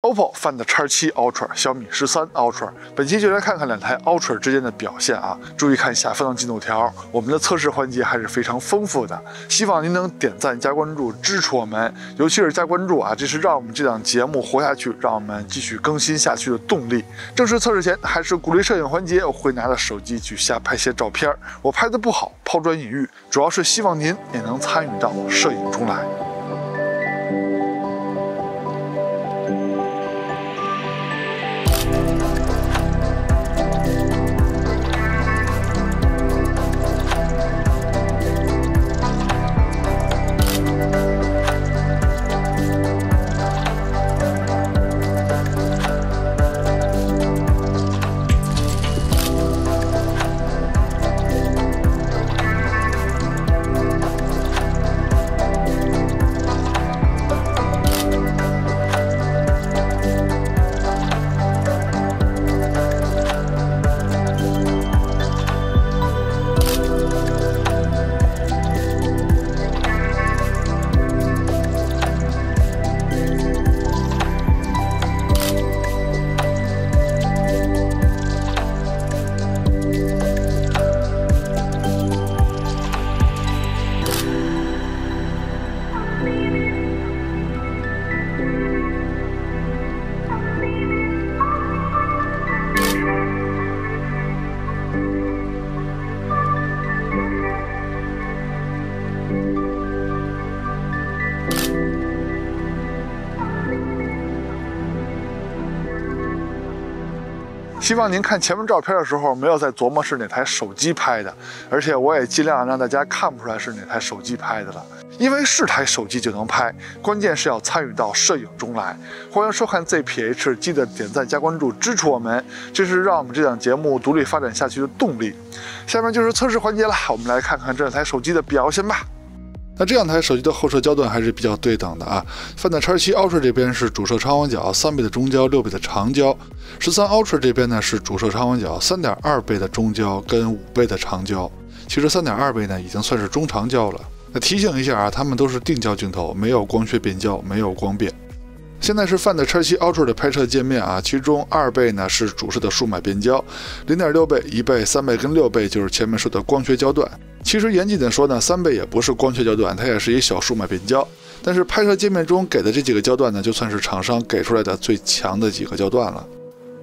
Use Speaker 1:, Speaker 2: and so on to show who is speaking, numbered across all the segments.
Speaker 1: OPPO Find X7 Ultra、小米13 Ultra， 本期就来看看两台 Ultra 之间的表现啊！注意看下方的进度条，我们的测试环节还是非常丰富的，希望您能点赞加关注支持我们，尤其是加关注啊，这是让我们这档节目活下去，让我们继续更新下去的动力。正式测试前还是鼓励摄影环节，我会拿着手机去瞎拍些照片，我拍的不好，抛砖引玉，主要是希望您也能参与到摄影中来。希望您看前面照片的时候，没有在琢磨是哪台手机拍的，而且我也尽量让大家看不出来是哪台手机拍的了，因为是台手机就能拍，关键是要参与到摄影中来。欢迎收看 ZPH， 记得点赞加关注支持我们，这是让我们这档节目独立发展下去的动力。下面就是测试环节了，我们来看看这台手机的表现吧。那这两台手机的后摄焦段还是比较对等的啊。Find X7 Ultra 这边是主摄长广角3倍的中焦，6倍的长焦；13 Ultra 这边呢是主摄长广角3.2倍的中焦跟5倍的长焦。其实3.2倍呢已经算是中长焦了。那提醒一下啊，它们都是定焦镜头，没有光学变焦，没有光变。现在是 Find X7 Ultra 的拍摄界面啊，其中2倍呢是主摄的数码变焦，0.6倍、1倍、3倍跟6倍就是前面说的光学焦段。其实严谨的说呢，3倍也不是光学焦段，它也是一小数码变焦。但是拍摄界面中给的这几个焦段呢，就算是厂商给出来的最强的几个焦段了。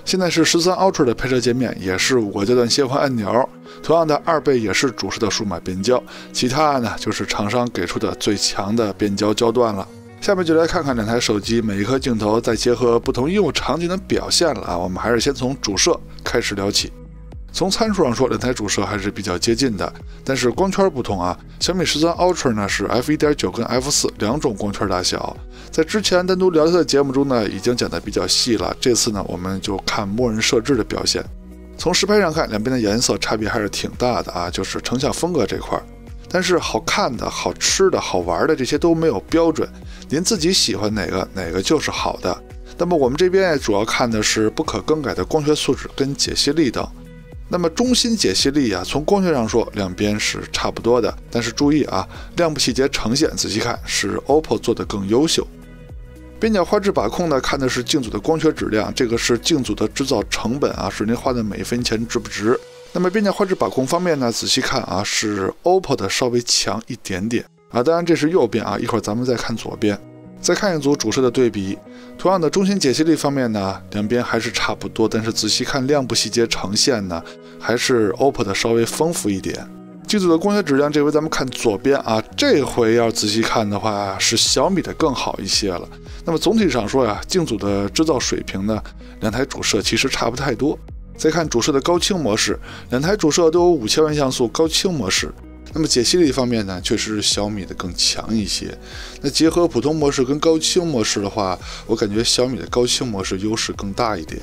Speaker 1: 现在是13 Ultra 的拍摄界面，也是5个焦段切换按钮，同样的2倍也是主摄的数码变焦，其他呢就是厂商给出的最强的变焦焦段了。下面就来看看两台手机每一颗镜头再结合不同应用场景的表现了啊。我们还是先从主摄开始聊起。从参数上说，两台主摄还是比较接近的，但是光圈不同啊。小米13 Ultra 呢是 f1.9 跟 f4 两种光圈大小，在之前单独聊的节目中呢已经讲得比较细了，这次呢我们就看默认设置的表现。从实拍上看，两边的颜色差别还是挺大的啊，就是成像风格这块。但是好看的、好吃的、好玩的这些都没有标准，您自己喜欢哪个就是好的。那么我们这边主要看的是不可更改的光学素质跟解析力等。那么中心解析力啊，从光学上说两边是差不多的，但是注意啊，亮部细节呈现仔细看是 OPPO 做的更优秀。边角画质把控呢，看的是镜组的光学质量，这个是镜组的制造成本啊，是您花的每分钱值不值。那么边角画质把控方面呢，仔细看啊，是 OPPO 的稍微强一点点啊，当然这是右边啊，一会儿咱们再看左边。再看一组主摄的对比，同样的中心解析力方面呢，两边还是差不多，但是仔细看亮部细节呈现呢，还是 OPPO 的稍微丰富一点。镜组的光学质量，这回咱们看左边啊，这回要仔细看的话，是小米的更好一些了。那么总体上说呀，镜组的制造水平呢，两台主摄其实差不太多。再看主摄的高清模式，两台主摄都有5000万像素高清模式。那么解析力方面呢，确实是小米的更强一些。那结合普通模式跟高清模式的话，我感觉小米的高清模式优势更大一点。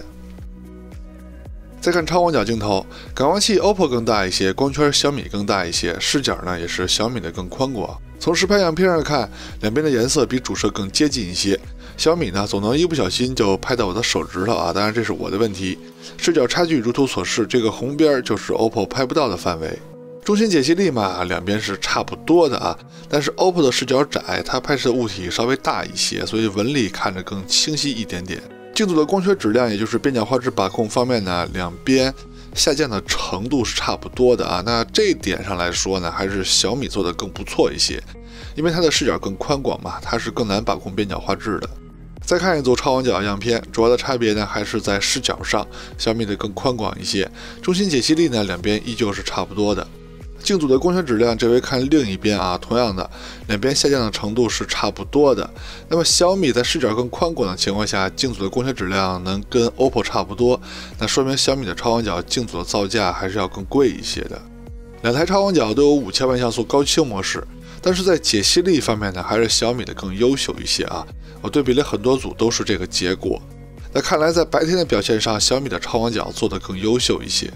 Speaker 1: 再看超广角镜头，感光器 OPPO 更大一些，光圈小米更大一些，视角呢也是小米的更宽广。从实拍样片上看，两边的颜色比主摄更接近一些。小米呢总能一不小心就拍到我的手指头啊，当然这是我的问题。视角差距如图所示，这个红边就是 OPPO 拍不到的范围。中心解析力嘛，两边是差不多的啊，但是 OPPO 的视角窄，它拍摄的物体稍微大一些，所以纹理看着更清晰一点点。镜组的光学质量，也就是边角画质把控方面呢，两边下降的程度是差不多的啊。那这一点上来说呢，还是小米做的更不错一些，因为它的视角更宽广嘛，它是更难把控边角画质的。再看一组超广角样片，主要的差别呢还是在视角上，小米的更宽广一些。中心解析力呢，两边依旧是差不多的。镜组的光学质量，这回看另一边啊，同样的，两边下降的程度是差不多的。那么小米在视角更宽广的情况下，镜组的光学质量能跟 OPPO 差不多，那说明小米的超广角镜组的造价还是要更贵一些的。两台超广角都有5000万像素高清模式，但是在解析力方面呢，还是小米的更优秀一些啊。我对比了很多组，都是这个结果。那看来在白天的表现上，小米的超广角做得更优秀一些。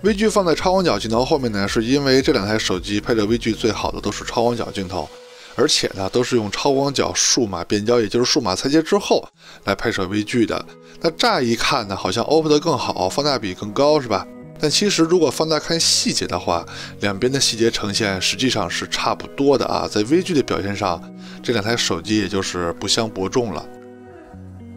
Speaker 1: 微距放在超广角镜头后面呢，是因为这两台手机配的微距最好的都是超广角镜头，而且呢都是用超广角数码变焦，也就是数码裁切之后来拍摄微距的。那乍一看呢，好像 OPPO 的更好，放大比更高，是吧？但其实如果放大看细节的话，两边的细节呈现实际上是差不多的啊。在微距的表现上，这两台手机也就是不相伯仲了。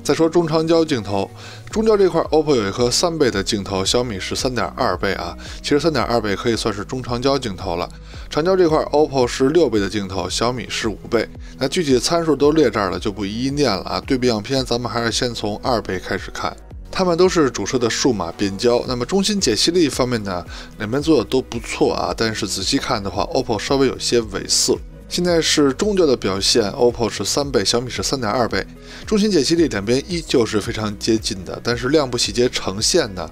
Speaker 1: 再说中长焦镜头，中焦这块 OPPO 有一颗3倍的镜头，小米是3.2倍啊。其实3.2倍可以算是中长焦镜头了。长焦这块 OPPO 是6倍的镜头，小米是5倍。那具体的参数都列这儿了，就不一一念了啊。对比样片，咱们还是先从2倍开始看。它们都是主摄的数码变焦。那么中心解析力方面呢，两边做的都不错啊，但是仔细看的话 ，OPPO 稍微有些萎色。现在是中焦的表现 ，OPPO 是3倍，小米是3.2倍。中心解析力两边依旧是非常接近的，但是亮部细节呈现呢，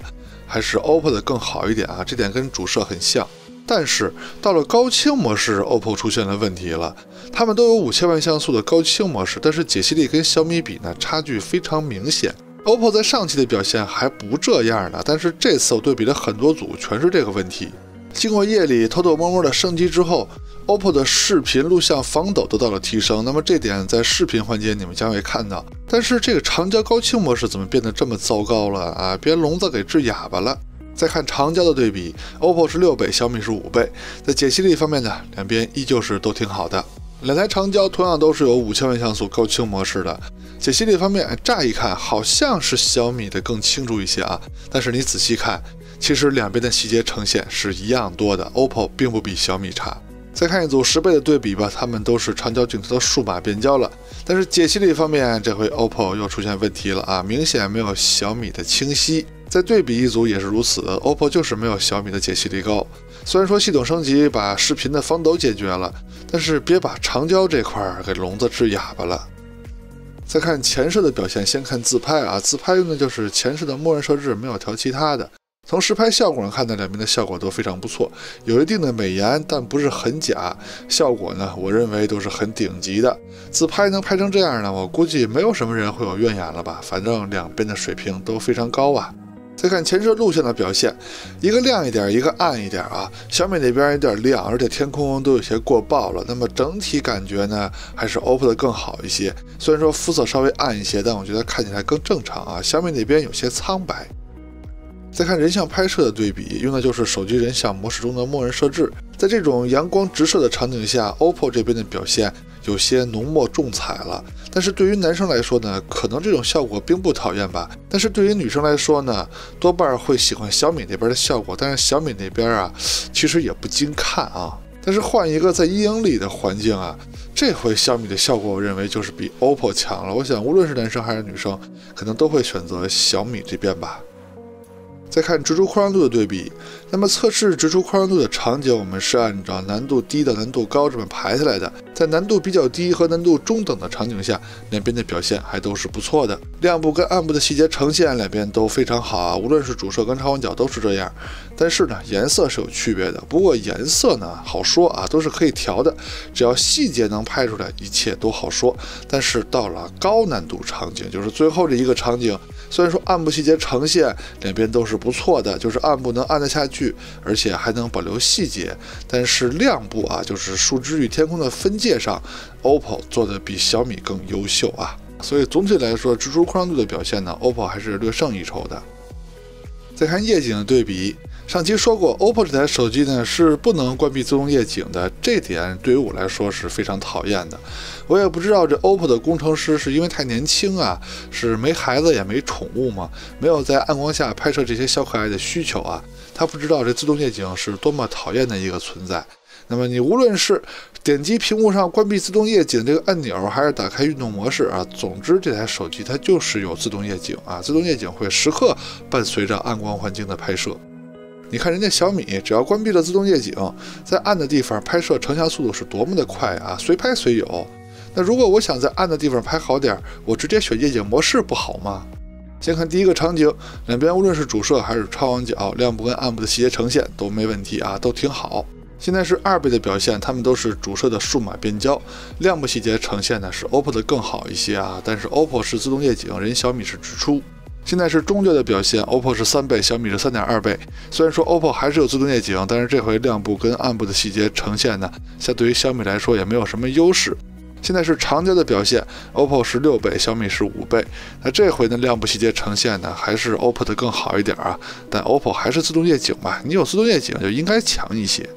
Speaker 1: 还是 OPPO 的更好一点啊，这点跟主摄很像。但是到了高清模式 ，OPPO 出现了问题了。它们都有5000万像素的高清模式，但是解析力跟小米比呢，差距非常明显。OPPO 在上期的表现还不这样呢，但是这次我对比了很多组，全是这个问题。经过夜里偷偷摸摸的升级之后 ，OPPO 的视频录像防抖得到了提升，那么这点在视频环节你们将会看到。但是这个长焦高清模式怎么变得这么糟糕了啊？别聋子给治哑巴了。再看长焦的对比 ，OPPO 是6倍，小米是5倍。在解析力方面呢，两边依旧是都挺好的。两台长焦同样都是有5000万像素高清模式的，解析力方面乍一看好像是小米的更清楚一些啊，但是你仔细看，其实两边的细节呈现是一样多的 ，OPPO 并不比小米差。再看一组10倍的对比吧，它们都是长焦镜头的数码变焦了，但是解析力方面，这回 OPPO 又出现问题了啊，明显没有小米的清晰。再对比一组也是如此 ，OPPO 就是没有小米的解析力高。虽然说系统升级把视频的防抖解决了，但是别把长焦这块给聋子治哑巴了。再看前摄的表现，先看自拍啊，自拍用的就是前摄的默认设置，没有调其他的。从实拍效果上看呢，两边的效果都非常不错，有一定的美颜，但不是很假。效果呢，我认为都是很顶级的。自拍能拍成这样呢，我估计没有什么人会有怨言了吧？反正两边的水平都非常高啊。再看前摄录像的表现，一个亮一点，一个暗一点啊。小米那边有点亮，而且天空都有些过曝了。那么整体感觉呢，还是 OPPO 的更好一些。虽然说肤色稍微暗一些，但我觉得看起来更正常啊。小米那边有些苍白。再看人像拍摄的对比，用的就是手机人像模式中的默认设置。在这种阳光直射的场景下 ，OPPO 这边的表现有些浓墨重彩了。但是对于男生来说呢，可能这种效果并不讨厌吧。但是对于女生来说呢，多半会喜欢小米那边的效果。但是小米那边啊，其实也不经看啊。但是换一个在阴影里的环境啊，这回小米的效果我认为就是比 OPPO 强了。我想无论是男生还是女生，可能都会选择小米这边吧。再看直出扩张度的对比，那么测试直出扩张度的场景，我们是按照难度低到难度高这么排下来的。在难度比较低和难度中等的场景下，两边的表现还都是不错的。亮部跟暗部的细节呈现，两边都非常好啊，无论是主摄跟超广角都是这样。但是呢，颜色是有区别的。不过颜色呢，好说啊，都是可以调的，只要细节能拍出来，一切都好说。但是到了高难度场景，就是最后这一个场景，虽然说暗部细节呈现两边都是不错的，就是暗部能按得下去，而且还能保留细节，但是亮部啊，就是树枝与天空的分界上 ，OPPO 做的比小米更优秀啊。所以总体来说，直出扩张度的表现呢 ，OPPO 还是略胜一筹的。再看夜景的对比，上期说过 ，OPPO 这台手机呢是不能关闭自动夜景的，这点对于我来说是非常讨厌的。我也不知道这 OPPO 的工程师是因为太年轻啊，是没孩子也没宠物吗？没有在暗光下拍摄这些小可爱的需求啊，他不知道这自动夜景是多么讨厌的一个存在。那么你无论是点击屏幕上关闭自动夜景这个按钮，还是打开运动模式啊，总之这台手机它就是有自动夜景啊，自动夜景会时刻伴随着暗光环境的拍摄。你看人家小米，只要关闭了自动夜景，在暗的地方拍摄成像速度是多么的快啊，随拍随有。那如果我想在暗的地方拍好点，我直接选夜景模式不好吗？先看第一个场景，两边无论是主摄还是超广角，亮部跟暗部的细节呈现都没问题啊，都挺好。现在是2倍的表现，它们都是主摄的数码变焦，亮部细节呈现呢是 OPPO 的更好一些啊，但是 OPPO 是自动夜景，人小米是直出。现在是中焦的表现 ，OPPO 是3倍，小米是3.2倍。虽然说 OPPO 还是有自动夜景，但是这回亮部跟暗部的细节呈现呢，相对于小米来说也没有什么优势。现在是长焦的表现 ，OPPO 是6倍，小米是5倍。那这回呢，亮部细节呈现呢，还是 OPPO 的更好一点啊。但 OPPO 还是自动夜景嘛，你有自动夜景就应该强一些。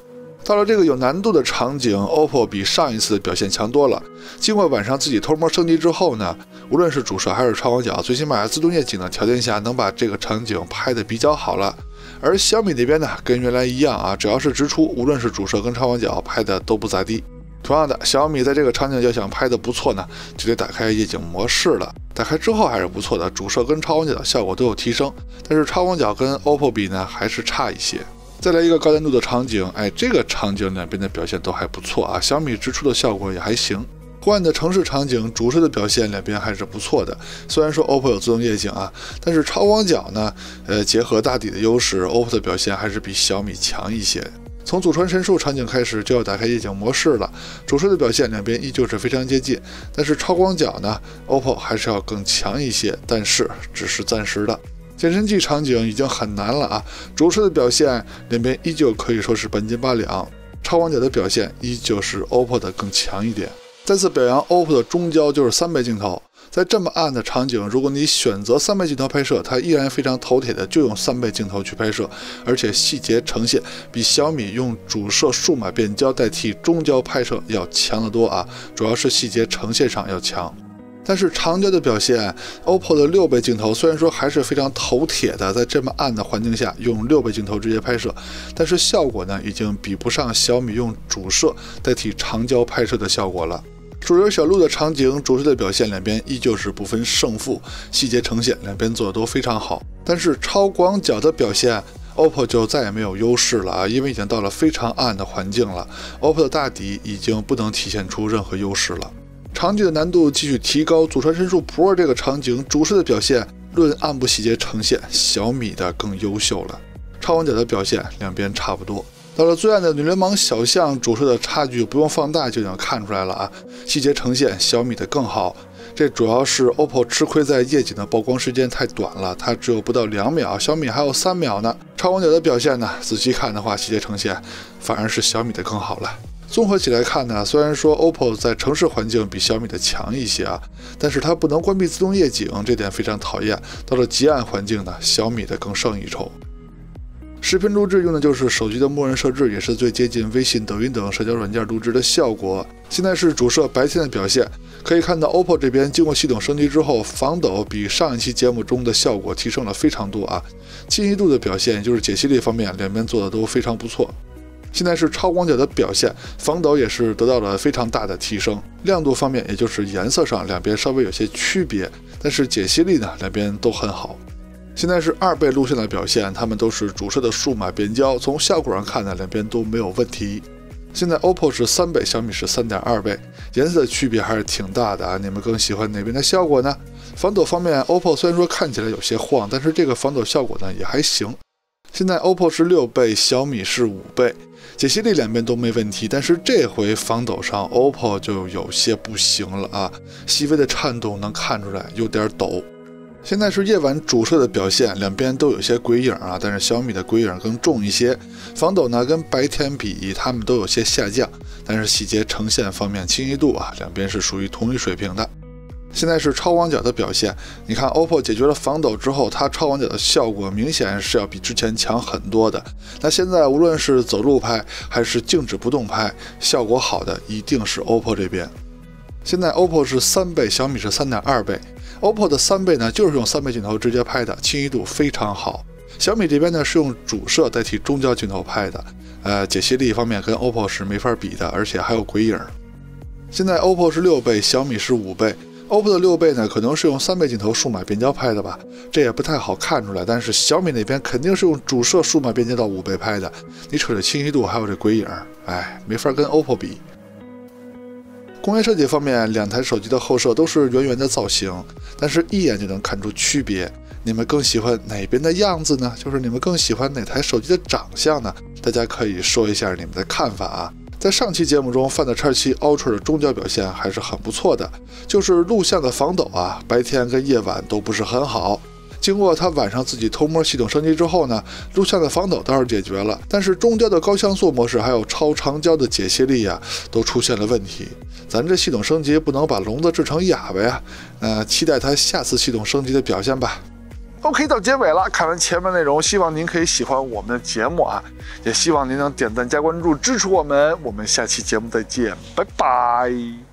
Speaker 1: 到了这个有难度的场景 ，OPPO 比上一次的表现强多了。经过晚上自己偷摸升级之后呢，无论是主摄还是超广角，最起码自动夜景的条件下，能把这个场景拍得比较好了。而小米那边呢，跟原来一样啊，只要是直出，无论是主摄跟超广角拍的都不咋地。同样的，小米在这个场景要想拍得不错呢，就得打开夜景模式了。打开之后还是不错的，主摄跟超广角的效果都有提升，但是超广角跟 OPPO 比呢，还是差一些。再来一个高难度的场景，这个场景两边的表现都还不错啊，小米直出的效果也还行。昏暗的城市场景，主摄的表现两边还是不错的。虽然说 OPPO 有自动夜景啊，但是超广角呢，结合大底的优势 ，OPPO 的表现还是比小米强一些。从祖传神树场景开始就要打开夜景模式了，主摄的表现两边依旧是非常接近，但是超广角呢 ，OPPO 还是要更强一些，但是只是暂时的。健身器场景已经很难了啊，主摄的表现两边依旧可以说是半斤八两，超广角的表现依旧是 OPPO 的更强一点。再次表扬 OPPO 的中焦就是3倍镜头，在这么暗的场景，如果你选择3倍镜头拍摄，它依然非常头铁的就用3倍镜头去拍摄，而且细节呈现比小米用主摄数码变焦代替中焦拍摄要强得多啊，主要是细节呈现上要强。但是长焦的表现 ，OPPO 的6倍镜头虽然说还是非常头铁的，在这么暗的环境下用6倍镜头直接拍摄，但是效果呢已经比不上小米用主摄代替长焦拍摄的效果了。主流小路的场景，主摄的表现两边依旧是不分胜负，细节呈现两边做的都非常好。但是超广角的表现 ，OPPO 就再也没有优势了啊，因为已经到了非常暗的环境了 ，OPPO 的大底已经不能体现出任何优势了。场景的难度继续提高，祖传神树 Pro 这个场景，主摄的表现论暗部细节呈现，小米的更优秀了。超广角的表现两边差不多。到了最暗的女流氓小巷，主摄的差距不用放大就能看出来了啊，细节呈现小米的更好。这主要是 OPPO 吃亏在夜景的曝光时间太短了，它只有不到2秒，小米还有3秒呢。超广角的表现呢，仔细看的话，细节呈现反而是小米的更好了。综合起来看呢，虽然说 OPPO 在城市环境比小米的强一些啊，但是它不能关闭自动夜景，这点非常讨厌。到了极暗环境呢，小米的更胜一筹。视频录制用的就是手机的默认设置，也是最接近微信、抖音等社交软件录制的效果。现在是主摄白天的表现，可以看到 OPPO 这边经过系统升级之后，防抖比上一期节目中的效果提升了非常多啊。清晰度的表现，也就是解析力方面，两边做的都非常不错。现在是超广角的表现，防抖也是得到了非常大的提升。亮度方面，也就是颜色上两边稍微有些区别，但是解析力呢，两边都很好。现在是2倍录像的表现，它们都是主摄的数码变焦，从效果上看呢，两边都没有问题。现在 OPPO 是3倍，小米是3.2倍，颜色的区别还是挺大的啊！你们更喜欢哪边的效果呢？防抖方面 ，OPPO 虽然说看起来有些晃，但是这个防抖效果呢也还行。现在 OPPO 是6倍，小米是5倍，解析力两边都没问题，但是这回防抖上 OPPO 就有些不行了啊，细微的颤动能看出来有点抖。现在是夜晚主摄的表现，两边都有些鬼影啊，但是小米的鬼影更重一些。防抖呢跟白天比，它们都有些下降，但是细节呈现方面清晰度啊，两边是属于同一水平的。现在是超广角的表现，你看 OPPO 解决了防抖之后，它超广角的效果明显是要比之前强很多的。那现在无论是走路拍还是静止不动拍，效果好的一定是 OPPO 这边。现在 OPPO 是3倍，小米是3.2倍。OPPO 的3倍呢，就是用3倍镜头直接拍的，清晰度非常好。小米这边呢是用主摄代替中焦镜头拍的，解析力方面跟 OPPO 是没法比的，而且还有鬼影。现在 OPPO 是6倍，小米是5倍。OPPO 的6倍呢，可能是用3倍镜头数码变焦拍的吧，这也不太好看出来。但是小米那边肯定是用主摄数码变焦到5倍拍的，你瞅这清晰度还有这鬼影，没法跟 OPPO 比。工业设计方面，两台手机的后摄都是圆圆的造型，但是一眼就能看出区别。你们更喜欢哪边的样子呢？就是你们更喜欢哪台手机的长相呢？大家可以说一下你们的看法啊。在上期节目中 ，Find X7 Ultra 的中焦表现还是很不错的，就是录像的防抖啊，白天跟夜晚都不是很好。经过它晚上自己偷摸系统升级之后呢，录像的防抖倒是解决了，但是中焦的高像素模式还有超长焦的解析力啊，都出现了问题。咱这系统升级不能把聋子治成哑巴呀，期待它下次系统升级的表现吧。OK， 到结尾了，看完前面内容，希望您可以喜欢我们的节目啊，也希望您能点赞加关注支持我们。我们下期节目再见，拜拜。